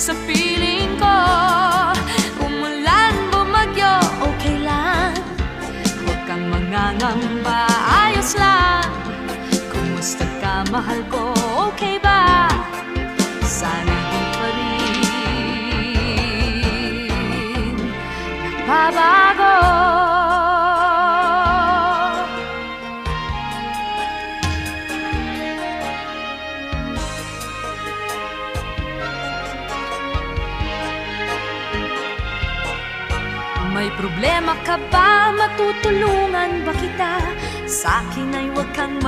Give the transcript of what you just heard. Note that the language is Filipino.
sa piling ko. Umulan, bumagyo, okay lang. Huwag kang mangangamba, ayos lang. Kumusta ka, mahal ko, okay ba? Sana di pa rin nagbabago. May problema ka ba? Matutulungan ba kita? Sa'kin ay huwag kang